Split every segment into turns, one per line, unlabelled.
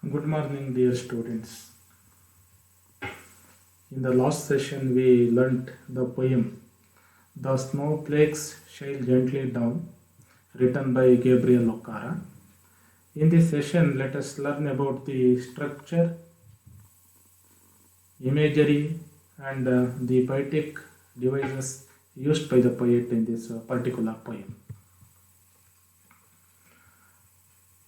Good morning, dear students. In the last session, we learnt the poem The Snowflakes Sail Gently Down, written by Gabriel O'Cara. In this session, let us learn about the structure, imagery, and the poetic devices used by the poet in this particular poem.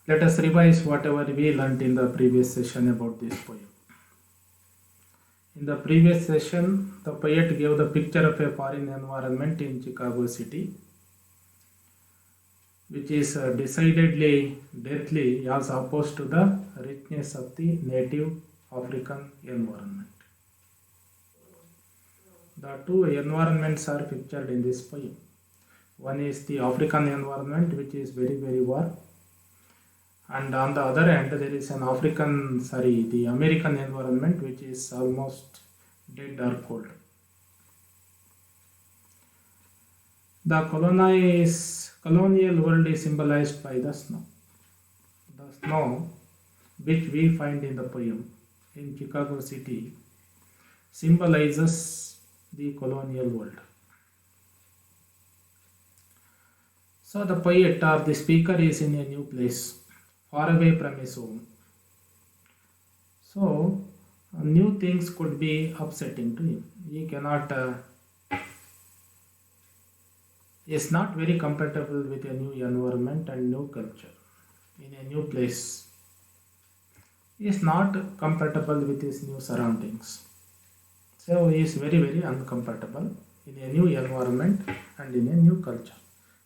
Let us revise whatever we learnt in the previous session about this poem. In the previous session, the poet gave the picture of a foreign environment in Chicago city, which is decidedly deathly as opposed to the richness of the native African environment. The two environments are pictured in this poem. One is the African environment, which is very warm, and on the other hand, there is the American environment, which is almost dead or cold. The colonial world is symbolized by the snow. The snow, which we find in the poem in Chicago city, symbolizes the colonial world. So the poet or the speaker is in a new place, far away from his home. So new things could be upsetting to him. He cannot is not very compatible with a new environment and new culture in a new place. He is not compatible with his new surroundings. So he is very uncompatible in a new environment and in a new culture.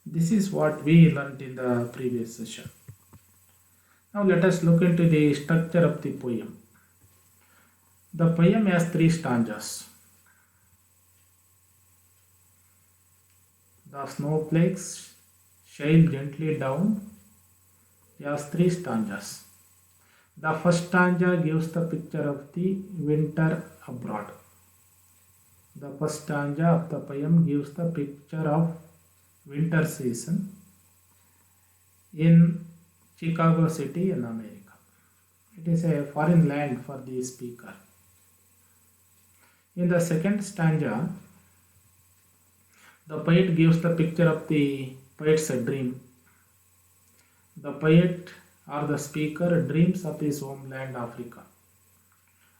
This is what we learned in the previous session. Now let us look into the structure of the poem. The poem has three stanzas. The snowflakes sail gently down. It has three stanzas. The first stanza gives the picture of the winter abroad. The first stanza of the poem gives the picture of winter season in Chicago city in America. It is a foreign land for the speaker. In the second stanza, the poet gives the picture of the poet's dream. The poet or the speaker dreams of his homeland Africa,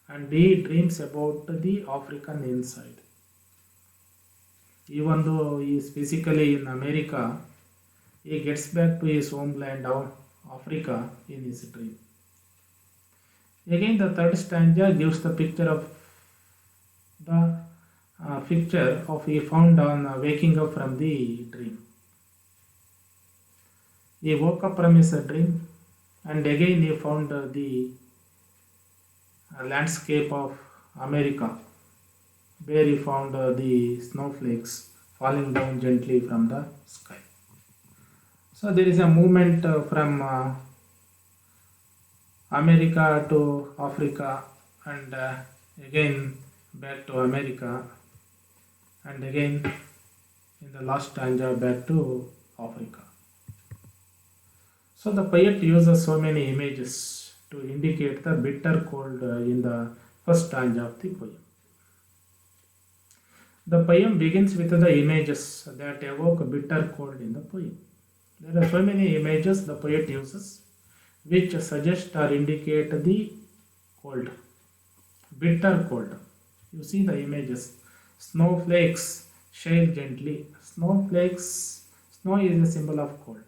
and he dreams about the African inside. Even though he is physically in America, he gets back to his homeland of Africa in his dream. Again, the third stanza gives the picture of he found on waking up from the dream. He woke up from his dream, and again he found the landscape of America, where he found the snowflakes falling down gently from the sky. So there is a movement from America to Africa, and again back to America, and again in the last stanza back to Africa. So the poet uses so many images to indicate the bitter cold in the first stanza of the poem. The poem begins with the images that evoke a bitter cold in the poem. There are so many images the poet uses which suggest or indicate the cold, bitter cold. You see the images. Snowflakes sail gently. Snow is a symbol of cold.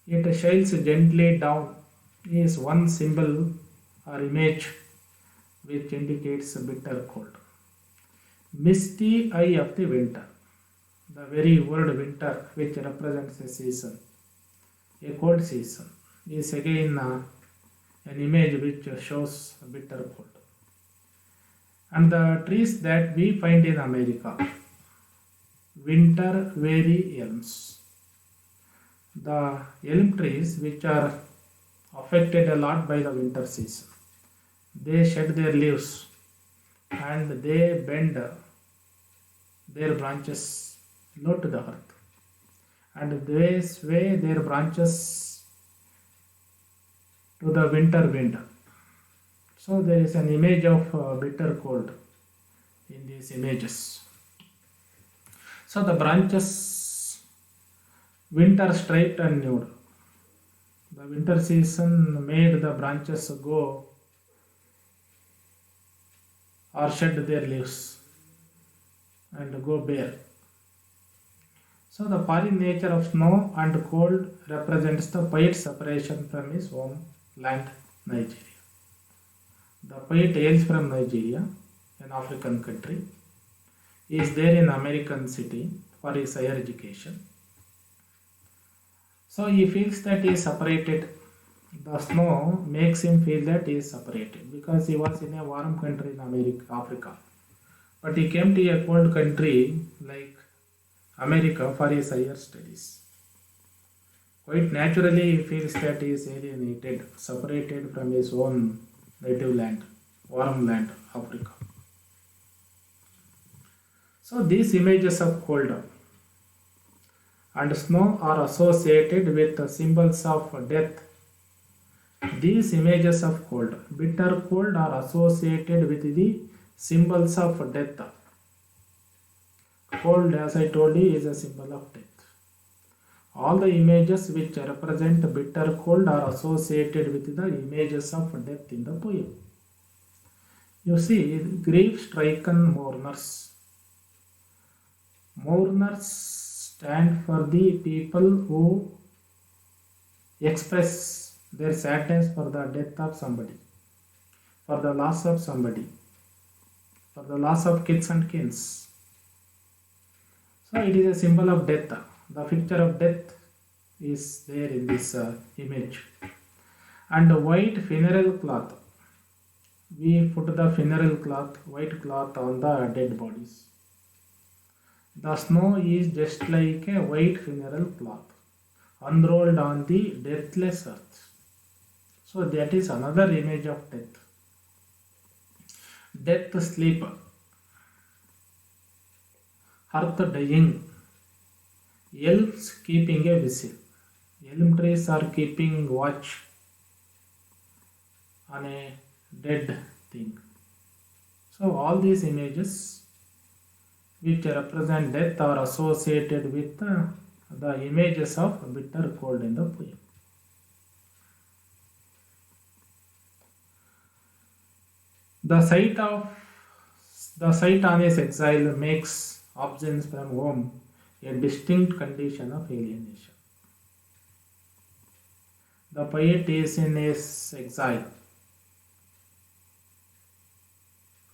It sails gently down is one symbol or image which indicates a bitter cold. Misty eye of the winter. The very word winter, which represents a season, a cold season, is again an image which shows a bitter cold. And the trees that we find in America, winter weary elms. The elm trees which are affected a lot by the winter season, they shed their leaves and they bend their branches low to the earth, and they sway their branches to the winter wind. So there is an image of bitter cold in these images. So the branches, winter striped and nude. The winter season made the branches go or shed their leaves and go bare. So the foreign nature of snow and cold represents the poet's separation from his home land, Nigeria. The poet hails from Nigeria, an African country. He is there in American city for his higher education. So he feels that he is separated. The snow makes him feel that he is separated because he was in a warm country in Africa. But he came to a cold country like America for his higher studies. Quite naturally, he feels that he is alienated, separated from his own native land, warm land, Africa. So these images of cold and snow are associated with the symbols of death. These images of cold, bitter cold, are associated with the symbols of death. Cold, as I told you, is a symbol of death. All the images which represent bitter cold are associated with the images of death in the poem. You see, grief-stricken mourners. Mourners stand for the people who express their sadness for the death of somebody, for the loss of somebody, for the loss of kids and kins. So it is a symbol of death. The picture of death is there in this image. And the white funeral cloth. We put the funeral cloth, white cloth on the dead bodies. The snow is just like a white funeral cloth unrolled on the deathless earth. So that is another image of death. Death sleep. Earth dying. Elves keeping a whistle. Elm trees are keeping watch on a dead thing. So all these images which represent death are associated with the images of bitter cold in the poem. The sight on his exile makes absence from home a distinct condition of alienation. The poet is in his exile.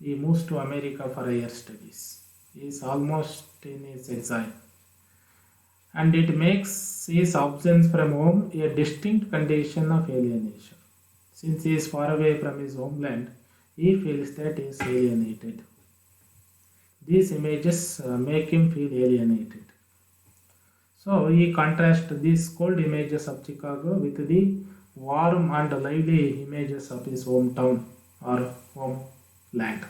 He moves to America for higher studies. He is almost in his exile. And it makes his absence from home a distinct condition of alienation. Since he is far away from his homeland, he feels that he is alienated. These images make him feel alienated. So he contrasts these cold images of Chicago with the warm and lively images of his hometown or homeland.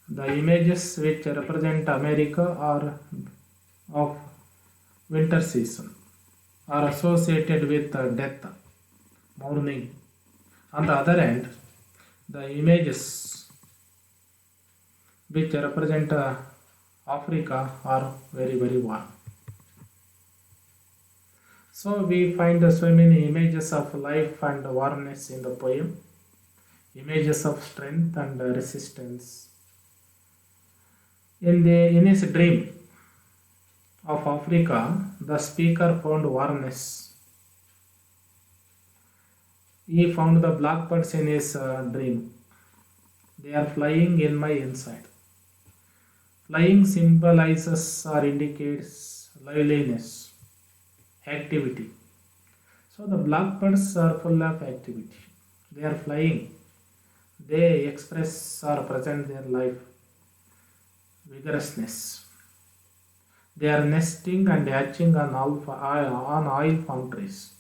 The images which represent America are of winter season are associated with death, mourning. On the other hand, the images which represent Africa are very, very warm. So we find so many images of life and warmness in the poem, images of strength and resistance. In his dream of Africa, the speaker found warmness. He found the blackbirds in his dream. They are flying in my inside. Flying symbolizes or indicates liveliness, activity. So the blackbirds are full of activity. They are flying. They express or present their life, vigorousness. They are nesting and hatching on oil palm trees.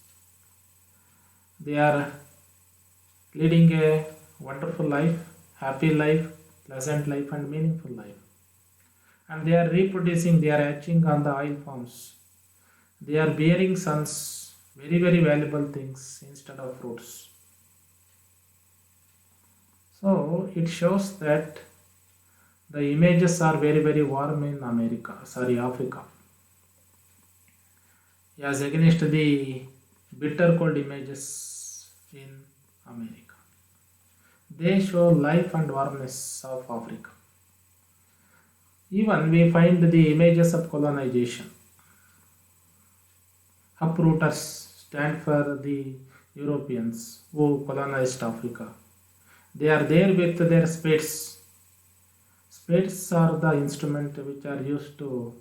They are leading a wonderful life, happy life, pleasant life and meaningful life. And they are reproducing, they are hatching on the oil palms. They are bearing sons, very, very valuable things instead of fruits. So it shows that the images are very warm in Africa, as against the bitter cold images in America. They show life and warmness of Africa. Even we find the images of colonization. Uprooters stand for the Europeans who colonized Africa. They are there with their spades. Spades are the instrument which are used to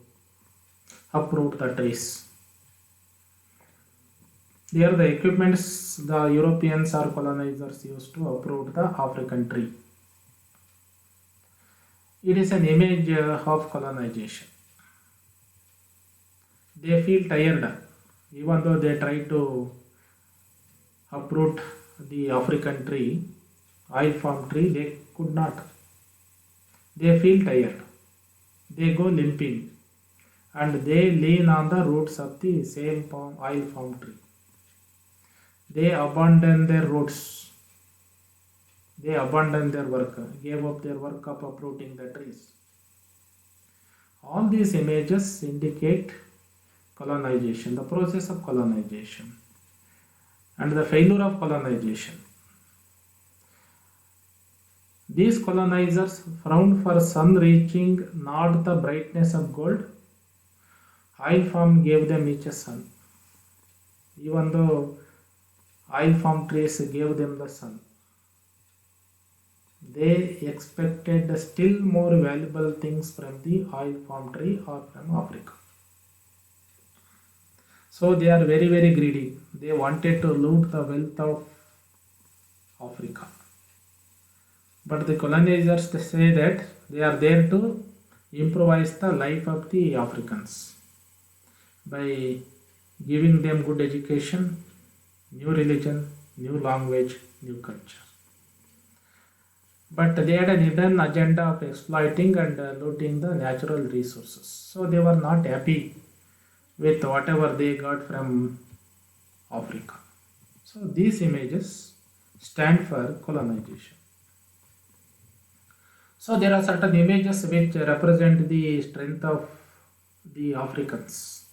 uproot the trees. They are the equipments the Europeans or colonizers used to uproot the African tree. It is an image of colonization. They feel tired, even though they try to uproot the African tree, oil palm tree, they could not. They feel tired. They go limping and they lean on the roots of the same oil palm tree. They abandon their roots. They abandon their work, gave up their work of uprooting the trees. All these images indicate colonization, the process of colonization, and the failure of colonization. These colonizers frowned for sun reaching not the brightness of gold. Oil palm gave them each a sun. Even though oil palm trees gave them the sun, they expected still more valuable things from the oil palm tree or from Africa. So they are very greedy. They wanted to loot the wealth of Africa. But the colonizers say that they are there to improvise the life of the Africans by giving them good education, new religion, new language, new culture. But they had an hidden agenda of exploiting and looting the natural resources. So they were not happy with whatever they got from Africa. So these images stand for colonization. So there are certain images which represent the strength of the Africans.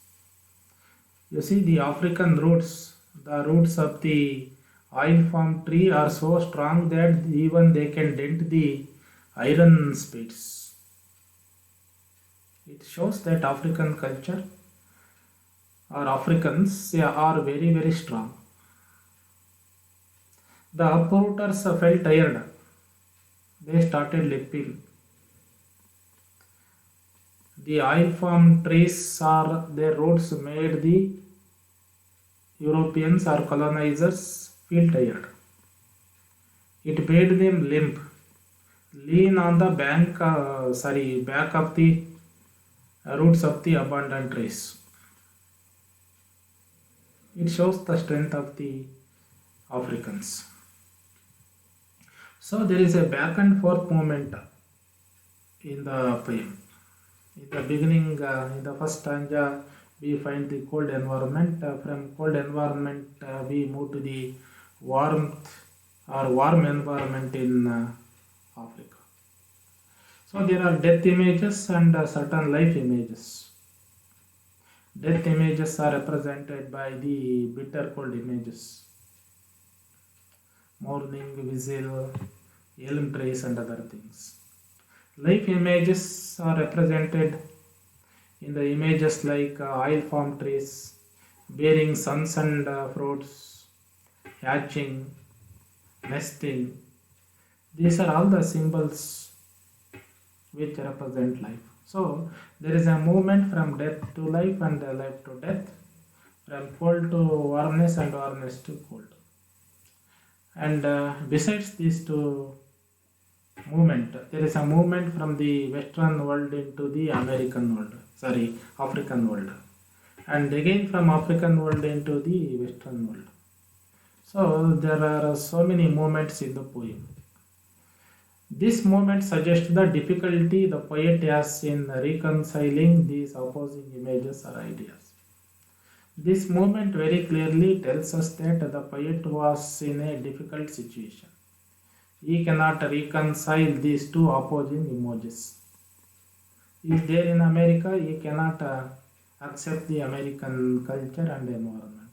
You see, the African roots, the roots of the oil palm tree are so strong that even they can dent the iron spades. It shows that African culture or Africans are very strong. The uprooters felt tired. They started limping. The oil palm trees or their roots made the Europeans or colonizers feel tired. It made them limp, lean on the back of the roots of the abundant trees. It shows the strength of the Africans. So there is a back and forth movement in the poem. In the beginning, in the first stanza, we find the cold environment. From cold environment, we move to the warmth or warm environment in Africa. So there are death images and certain life images. Death images are represented by the bitter cold images. Mourning, vigil, elm trees and other things. Life images are represented in the images like oil palm trees bearing sons and fruits, hatching, nesting. These are all the symbols which represent life. So there is a movement from death to life and life to death, from cold to warmness and warmness to cold. And besides these two movement, there is a movement from the Western world into the African world, and again from African world into the Western world. So there are so many movements in the poem. This movement suggests the difficulty the poet has in reconciling these opposing images or ideas. This movement very clearly tells us that the poet was in a difficult situation. He cannot reconcile these two opposing images. He is there in America, he cannot accept the American culture and environment.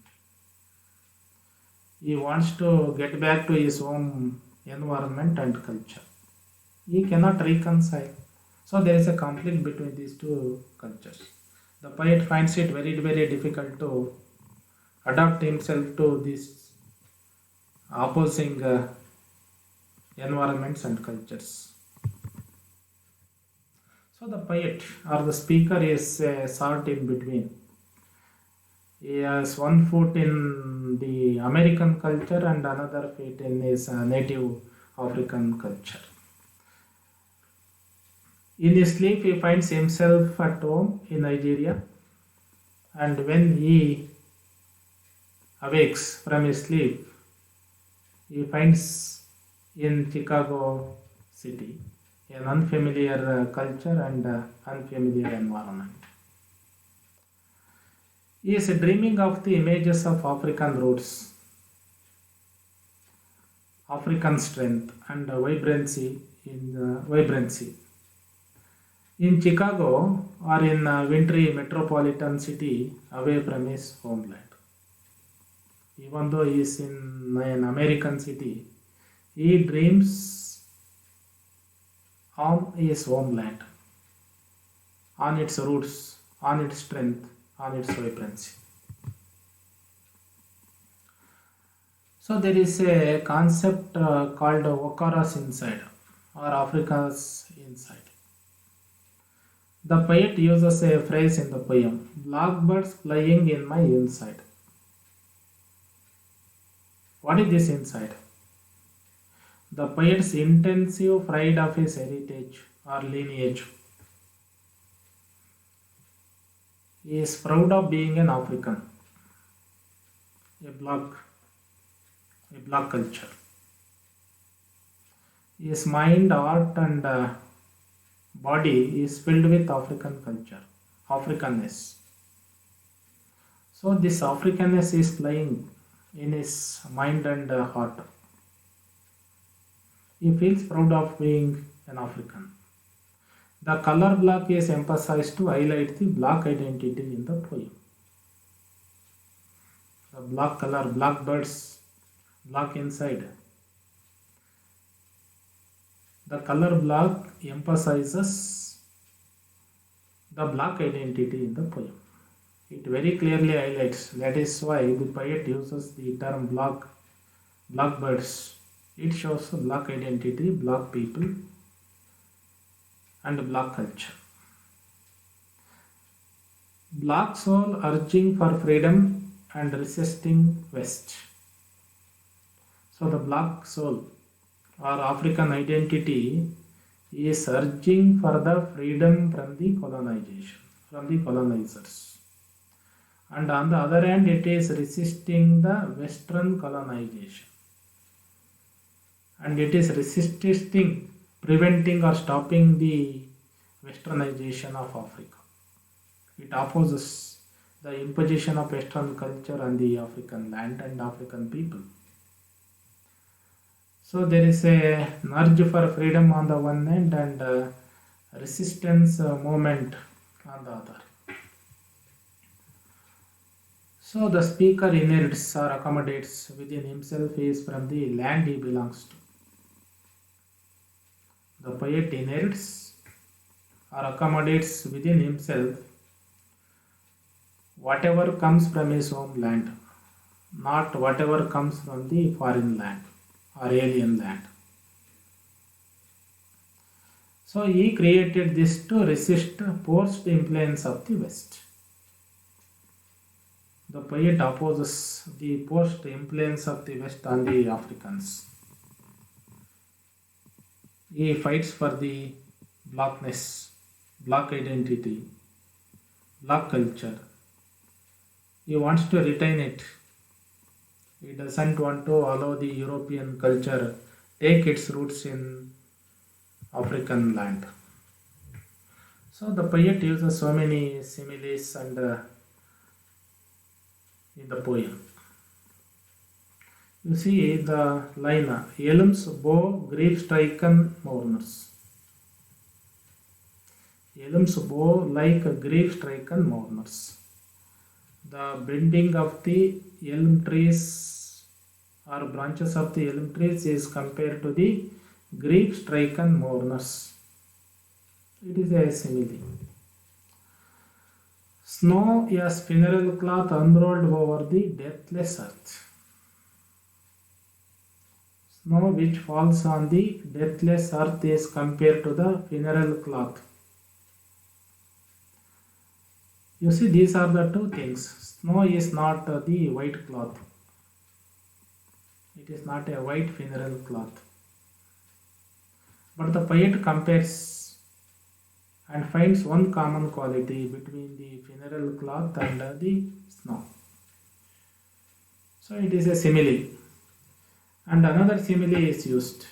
He wants to get back to his home environment and culture. He cannot reconcile. So there is a conflict between these two cultures. The poet finds it very, very difficult to adapt himself to these opposing environments and cultures. So the poet or the speaker is sort in between. He has one foot in the American culture and another foot in his native African culture. In his sleep, he finds himself at home in Nigeria, and when he awakes from his sleep, he finds in Chicago city an unfamiliar culture and unfamiliar environment. He is dreaming of the images of African roots, African strength, and vibrancy. In Chicago or in a wintry metropolitan city away from his homeland. Even though he is in an American city, he dreams on his homeland, on its roots, on its strength, on its vibrancy. So there is a concept called Okara's inside or Africa's inside. The poet uses a phrase in the poem, blackbirds flying in my inside. What is this inside? The poet's intensive pride of his heritage or lineage. He is proud of being an African, a black culture. His mind, art, and body is filled with African culture, Africanness. So this Africanness is flying in his mind and heart. He feels proud of being an African. The color black is emphasized to highlight the black identity in the poem. The black color, black birds, black inside. The color black emphasizes the black identity in the poem. It very clearly highlights. That is why the poet uses the term blackbirds. It shows black identity, black people, and black culture. Black soul urging for freedom and resisting West. So the black soul or African identity is urging for the freedom from the colonization, from the colonizers. And on the other hand, it is resisting the Western colonization. And it is resisting, preventing or stopping the westernization of Africa. It opposes the imposition of Western culture on the African land and African people. So there is a urge for freedom on the one hand and resistance movement on the other. So the speaker inherits or accommodates within himself is from the land he belongs to. The poet inherits or accommodates within himself whatever comes from his homeland, not whatever comes from the foreign land or alien land. So he created this to resist forced influence of the West. The poet opposes the forced influence of the West on the Africans. He fights for the blackness, black identity, black culture. He wants to retain it. He doesn't want to allow the European culture take its roots in African land. So the poet uses so many similes and in the poem. You see the line, Elms bow grief stricken mourners. Elms bow like grief stricken mourners. The bending of the elm trees or branches of the elm trees is compared to the grief stricken mourners. It is a simile. Snow as funeral cloth unrolled over the deathless earth. Snow which falls on the deathless earth is compared to the funeral cloth. You see, these are the two things. Snow is not the white cloth. It is not a white funeral cloth. But the poet compares and finds one common quality between the funeral cloth and the snow. So it is a simile. And another simile is used.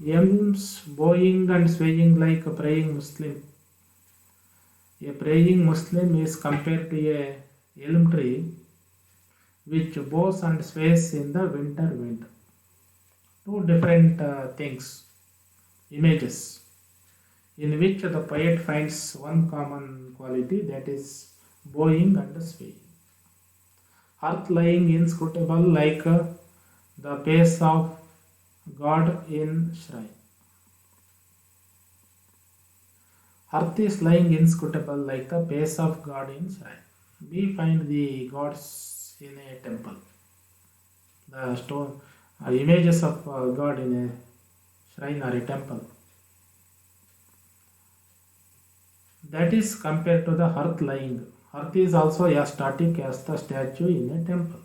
Elms bowing and swaying like a praying Muslim. A praying Muslim is compared to a elm tree which bows and sways in the winter wind. Two different things, images, in which the poet finds one common quality, that is bowing and swaying. Earth lying inscrutable like the face of God in shrine. Earth is lying inscrutable like the face of God in shrine. We find the gods in a temple. The stone images of God in a shrine or a temple. That is compared to the earth lying. Earth is also as static as the statue in a temple.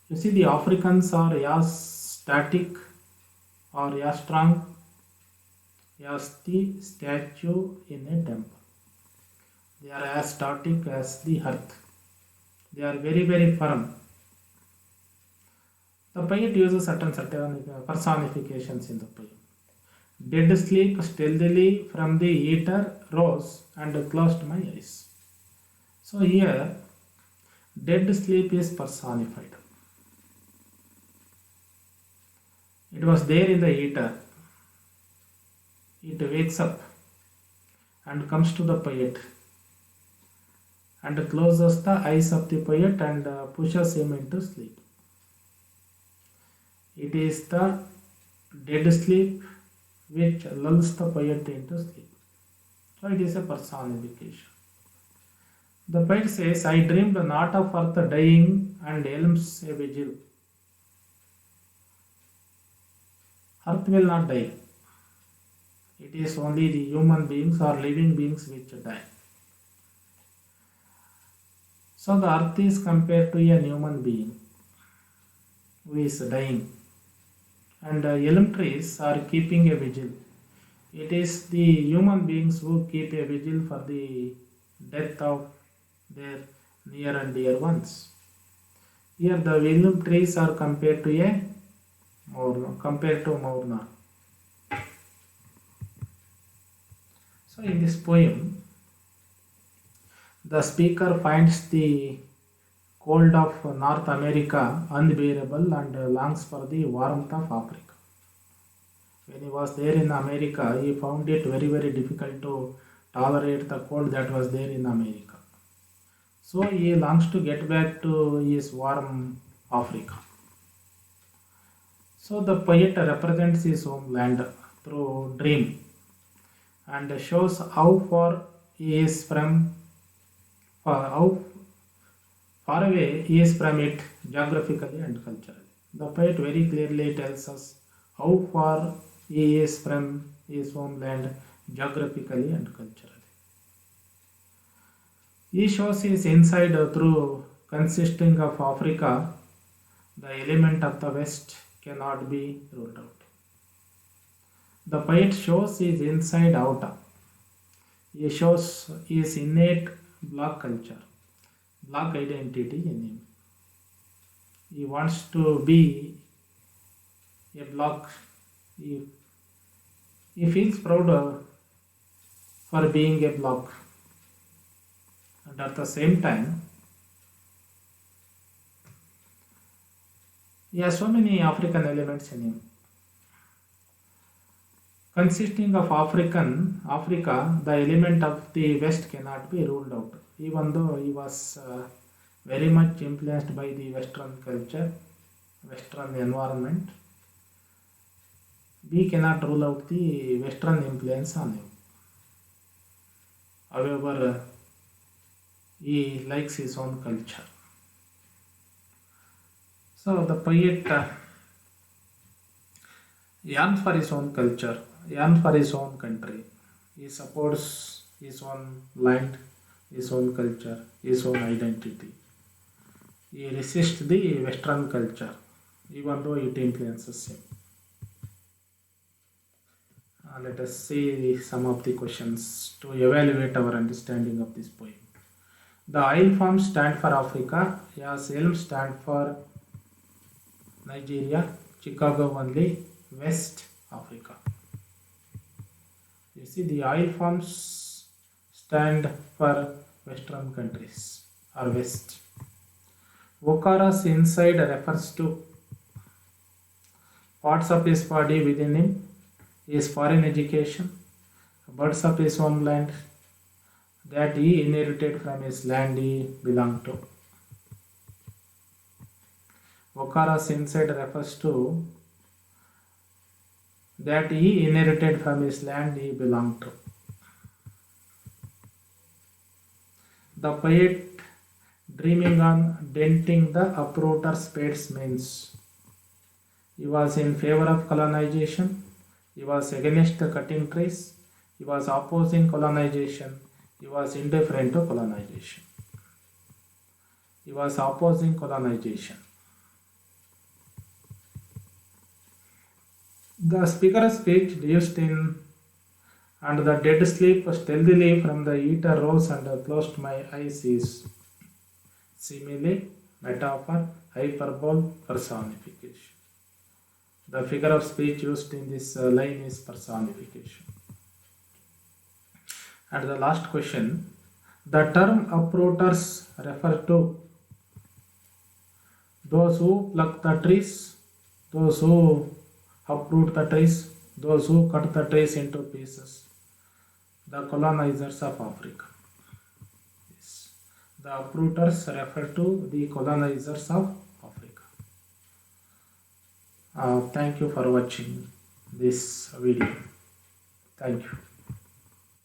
You see, the Africans are as static or as strong as the statue in a temple. They are as static as the earth. They are very, very firm. The poet uses certain personifications in the poem. Dead sleep stealthily from the eater rose and closed my eyes. So here, dead sleep is personified. It was there in the eater. It wakes up and comes to the poet and closes the eyes of the poet and pushes him into sleep. It is the dead sleep which lulls the poet into sleep. So it is a personification. The poet says, I dreamed not of earth dying and elms a vigil. Earth will not die. It is only the human beings or living beings which die. So the earth is compared to a human being who is dying. And elm trees are keeping a vigil. It is the human beings who keep a vigil for the death of their near and dear ones. Here the elm trees are compared to mourner. So in this poem, the speaker finds the cold of North America unbearable and longs for the warmth of Africa. When he was there in America, he found it very, very difficult to tolerate the cold that was there in America. So he longs to get back to his warm Africa. So the poet represents his homeland through dream and shows how far he is from, how far away he is from it geographically and culturally. The poet very clearly tells us how far he is from his homeland geographically and culturally. He shows his inside through consisting of Africa, the element of the West cannot be ruled out. The poet shows his inside out. He shows his innate black culture, black identity in him. He wants to be a black. He feels proud for being a black. And at the same time, He has so many African elements in him. Consisting of Africa, the element of the West cannot be ruled out. Even though he was very much influenced by the Western culture, Western environment, we cannot rule out the Western influence on him. However, he likes his own culture. So the poet yearns for his own culture, yearns for his own country. He supports his own land, his own culture, his own identity. He resists the Western culture, even though it influences him. Let us see some of the questions to evaluate our understanding of this poem. The oil farms stand for Africa, as elm stand for Nigeria, Chicago only West Africa. You see, the oil farms stand for Western countries or West. Okara's inside refers to parts of his body within him, his foreign education, birds of his homeland that he inherited from his land he belonged to. Okara's inside refers to that he inherited from his land he belonged to. The poet dreaming on denting the uprooter spades means he was in favor of colonization, he was against cutting trees, he was opposing colonization, he was indifferent to colonization. He was opposing colonization. The speaker's speech used in and the dead sleep stealthily from the eater rose and closed my eyes is simile, metaphor, hyperbole, personification. The figure of speech used in this line is personification. And the last question, the term uprooters refer to those who pluck the trees, those who uproot the trees, those who cut the trees into pieces, the colonizers of Africa. Yes. The uprooters refer to the colonizers of Africa. Thank you for watching this video. Thank you.